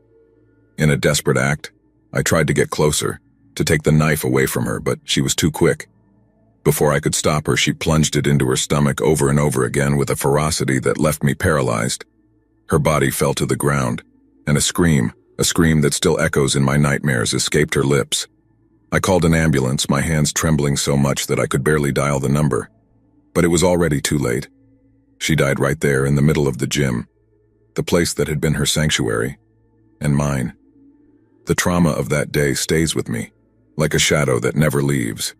In a desperate act, I tried to get closer, to take the knife away from her, but she was too quick. Before I could stop her, she plunged it into her stomach over and over again with a ferocity that left me paralyzed. Her body fell to the ground, and a scream that still echoes in my nightmares, escaped her lips. I called an ambulance, my hands trembling so much that I could barely dial the number. But it was already too late. She died right there in the middle of the gym, the place that had been her sanctuary, and mine. The trauma of that day stays with me, like a shadow that never leaves.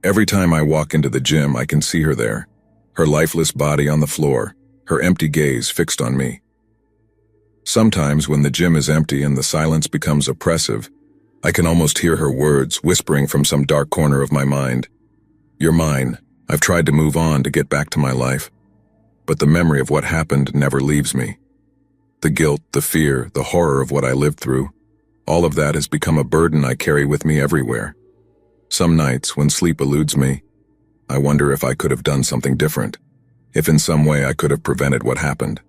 Every time I walk into the gym, I can see her there, her lifeless body on the floor, her empty gaze fixed on me. Sometimes when the gym is empty and the silence becomes oppressive, I can almost hear her words whispering from some dark corner of my mind. "You're mine. I've tried to move on, to get back to my life. But the memory of what happened never leaves me. The guilt, the fear, the horror of what I lived through, all of that has become a burden I carry with me everywhere. Some nights, when sleep eludes me, I wonder if I could have done something different, if in some way I could have prevented what happened.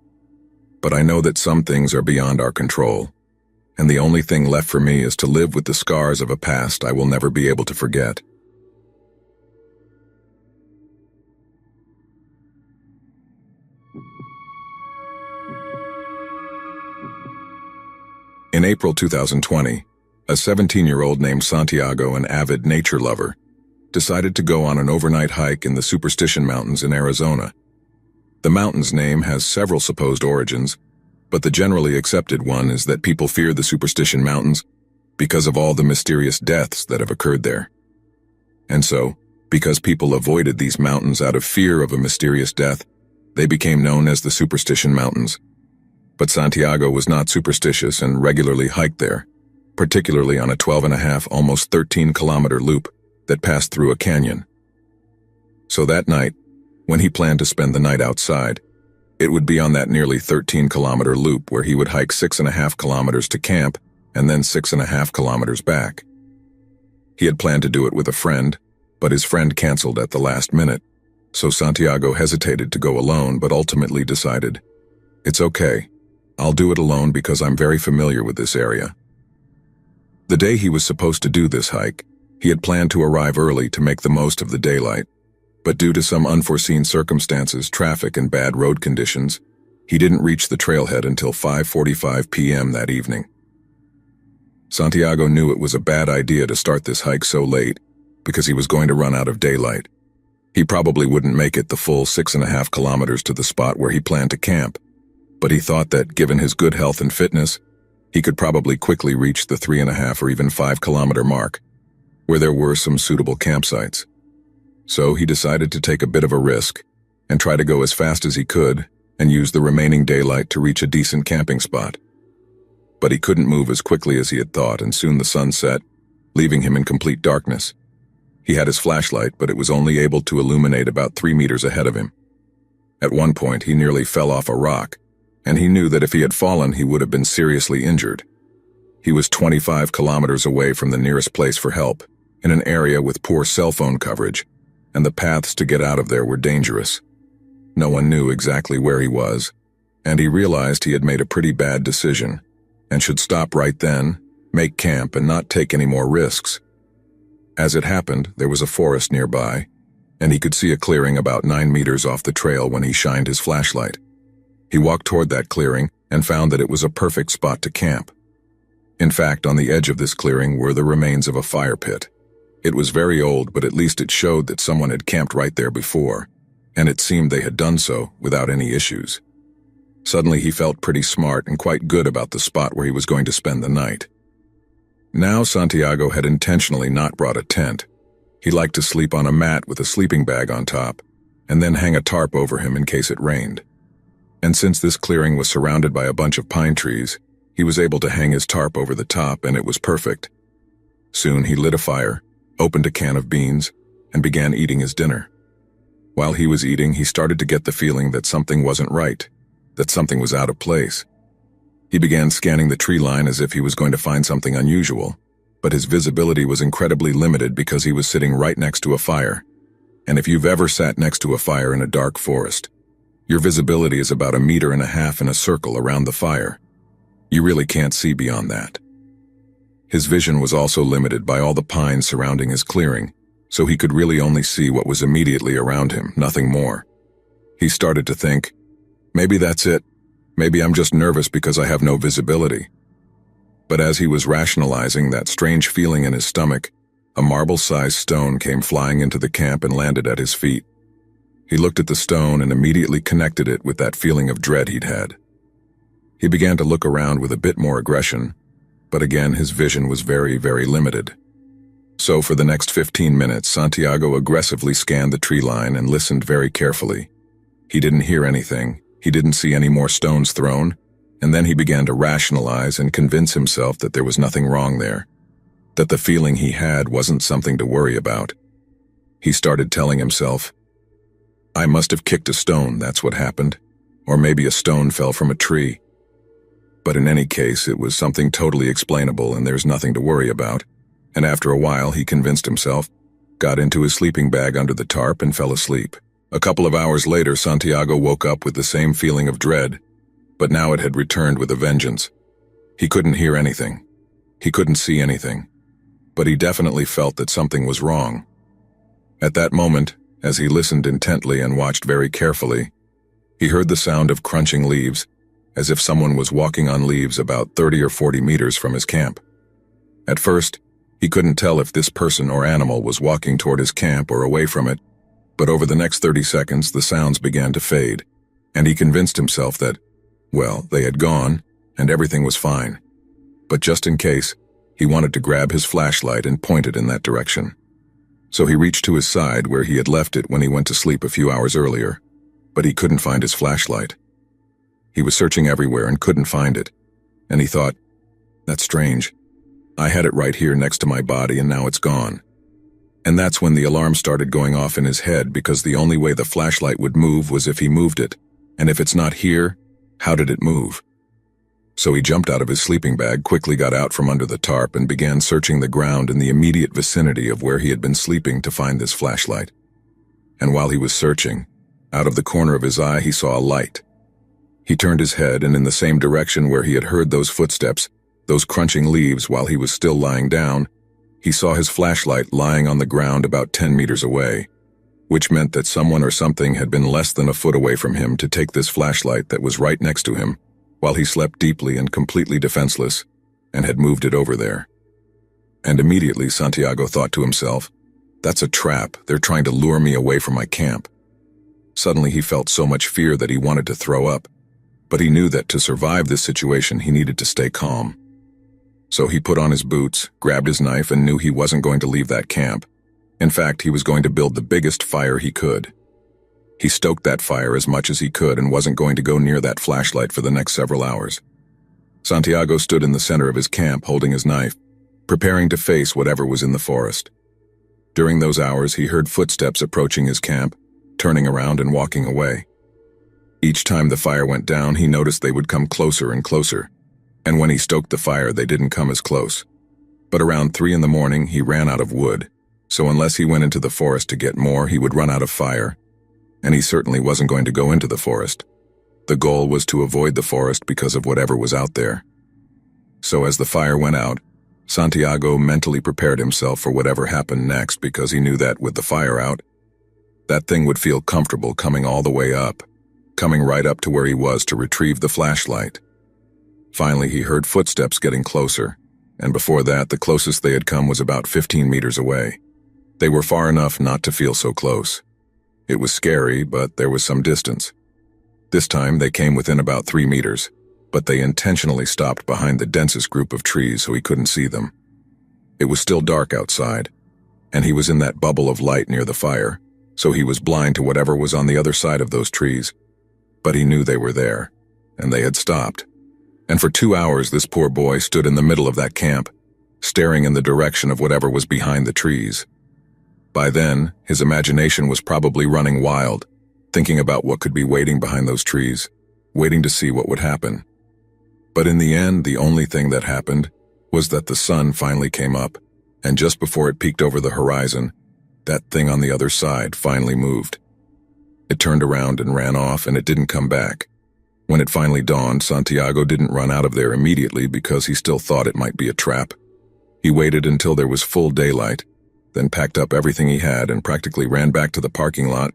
But I know that some things are beyond our control, and the only thing left for me is to live with the scars of a past I will never be able to forget. In April 2020, a 17-year-old named Santiago, an avid nature lover, decided to go on an overnight hike in the Superstition Mountains in Arizona. The mountain's name has several supposed origins, but the generally accepted one is that people fear the Superstition Mountains because of all the mysterious deaths that have occurred there. And so, because people avoided these mountains out of fear of a mysterious death, they became known as the Superstition Mountains. But Santiago was not superstitious and regularly hiked there, particularly on a 12.5, almost 13-kilometer loop that passed through a canyon. So that night, when he planned to spend the night outside, it would be on that nearly 13-kilometer loop where he would hike 6.5 kilometers to camp and then 6.5 kilometers back. He had planned to do it with a friend, but his friend canceled at the last minute, so Santiago hesitated to go alone but ultimately decided, "It's okay. I'll do it alone because I'm very familiar with this area." The day he was supposed to do this hike, he had planned to arrive early to make the most of the daylight, but due to some unforeseen circumstances, traffic and bad road conditions, he didn't reach the trailhead until 5:45 p.m. that evening. Santiago knew it was a bad idea to start this hike so late because he was going to run out of daylight. He probably wouldn't make it the full 6.5 kilometers to the spot where he planned to camp, but he thought that, given his good health and fitness, he could probably quickly reach the 3.5 or even 5-kilometer mark, where there were some suitable campsites. So he decided to take a bit of a risk and try to go as fast as he could and use the remaining daylight to reach a decent camping spot. But he couldn't move as quickly as he had thought, and soon the sun set, leaving him in complete darkness. He had his flashlight, but it was only able to illuminate about 3 meters ahead of him. At one point, he nearly fell off a rock, and he knew that if he had fallen, he would have been seriously injured. He was 25 kilometers away from the nearest place for help, in an area with poor cell phone coverage, and the paths to get out of there were dangerous. No one knew exactly where he was, and he realized he had made a pretty bad decision, and should stop right then, make camp, and not take any more risks. As it happened, there was a forest nearby, and he could see a clearing about 9 meters off the trail when he shined his flashlight. He walked toward that clearing and found that it was a perfect spot to camp. In fact, on the edge of this clearing were the remains of a fire pit. It was very old, but at least it showed that someone had camped right there before, and it seemed they had done so without any issues. Suddenly he felt pretty smart and quite good about the spot where he was going to spend the night. Now Santiago had intentionally not brought a tent. He liked to sleep on a mat with a sleeping bag on top, and then hang a tarp over him in case it rained. And since this clearing was surrounded by a bunch of pine trees, he was able to hang his tarp over the top, and it was perfect. Soon he lit a fire, opened a can of beans, and began eating his dinner. While he was eating, he started to get the feeling that something wasn't right, that something was out of place. He began scanning the tree line as if he was going to find something unusual, but his visibility was incredibly limited because he was sitting right next to a fire. And if you've ever sat next to a fire in a dark forest, your visibility is about 1.5 meters in a circle around the fire. You really can't see beyond that. His vision was also limited by all the pines surrounding his clearing, so he could really only see what was immediately around him, nothing more. He started to think, maybe that's it. Maybe I'm just nervous because I have no visibility. But as he was rationalizing that strange feeling in his stomach, a marble-sized stone came flying into the camp and landed at his feet. He looked at the stone and immediately connected it with that feeling of dread he'd had. He began to look around with a bit more aggression, but again his vision was very, very limited. So for the next 15 minutes, Santiago aggressively scanned the tree line and listened very carefully. He didn't hear anything, he didn't see any more stones thrown, and then he began to rationalize and convince himself that there was nothing wrong there, that the feeling he had wasn't something to worry about. He started telling himself, I must have kicked a stone, that's what happened, or maybe a stone fell from a tree. But in any case, it was something totally explainable and there's nothing to worry about, and after a while he convinced himself, got into his sleeping bag under the tarp and fell asleep. A couple of hours later, Santiago woke up with the same feeling of dread, but now it had returned with a vengeance. He couldn't hear anything. He couldn't see anything. But he definitely felt that something was wrong. At that moment, as he listened intently and watched very carefully, he heard the sound of crunching leaves, as if someone was walking on leaves about 30 or 40 meters from his camp. At first, he couldn't tell if this person or animal was walking toward his camp or away from it, but over the next 30 seconds the sounds began to fade, and he convinced himself that, well, they had gone, and everything was fine. But just in case, he wanted to grab his flashlight and point it in that direction. So he reached to his side where he had left it when he went to sleep a few hours earlier, but he couldn't find his flashlight. He was searching everywhere and couldn't find it, and he thought, that's strange. I had it right here next to my body and now it's gone. And that's when the alarm started going off in his head, because the only way the flashlight would move was if he moved it, and if it's not here, how did it move? So he jumped out of his sleeping bag, quickly got out from under the tarp, and began searching the ground in the immediate vicinity of where he had been sleeping to find this flashlight. And while he was searching, out of the corner of his eye he saw a light. He turned his head, and in the same direction where he had heard those footsteps, those crunching leaves while he was still lying down, he saw his flashlight lying on the ground about 10 meters away, which meant that someone or something had been less than a foot away from him to take this flashlight that was right next to him, while he slept deeply and completely defenseless, and had moved it over there. And immediately Santiago thought to himself, that's a trap, they're trying to lure me away from my camp. Suddenly he felt so much fear that he wanted to throw up, but he knew that to survive this situation he needed to stay calm. So he put on his boots, grabbed his knife, and knew he wasn't going to leave that camp. In fact, he was going to build the biggest fire he could. He stoked that fire as much as he could and wasn't going to go near that flashlight for the next several hours. Santiago stood in the center of his camp holding his knife, preparing to face whatever was in the forest. During those hours, he heard footsteps approaching his camp, turning around and walking away. Each time the fire went down, he noticed they would come closer and closer, and when he stoked the fire, they didn't come as close. But around 3 in the morning, he ran out of wood, so unless he went into the forest to get more, he would run out of fire, and he certainly wasn't going to go into the forest. The goal was to avoid the forest because of whatever was out there. So as the fire went out, Santiago mentally prepared himself for whatever happened next, because he knew that with the fire out, that thing would feel comfortable coming all the way up, coming right up to where he was to retrieve the flashlight. Finally, he heard footsteps getting closer, and before that, the closest they had come was about 15 meters away. They were far enough not to feel so close. It was scary, but there was some distance. This time, they came within about 3 meters, but they intentionally stopped behind the densest group of trees so he couldn't see them. It was still dark outside, and he was in that bubble of light near the fire, so he was blind to whatever was on the other side of those trees. But he knew they were there, and they had stopped. And for 2 hours this poor boy stood in the middle of that camp, staring in the direction of whatever was behind the trees. By then, his imagination was probably running wild, thinking about what could be waiting behind those trees, waiting to see what would happen. But in the end, the only thing that happened was that the sun finally came up, and just before it peeked over the horizon, that thing on the other side finally moved. It turned around and ran off, and it didn't come back. When it finally dawned, Santiago didn't run out of there immediately because he still thought it might be a trap. He waited until there was full daylight, then packed up everything he had and practically ran back to the parking lot,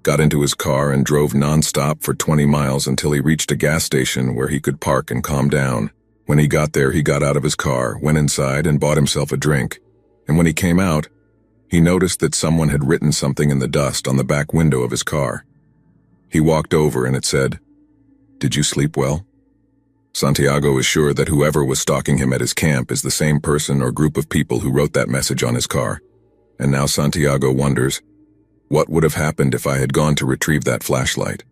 got into his car and drove non-stop for 20 miles until he reached a gas station where he could park and calm down. When he got there, he got out of his car, went inside and bought himself a drink. And when he came out, he noticed that someone had written something in the dust on the back window of his car. He walked over and it said, "Did you sleep well?" Santiago is sure that whoever was stalking him at his camp is the same person or group of people who wrote that message on his car. And now Santiago wonders, what would have happened if I had gone to retrieve that flashlight?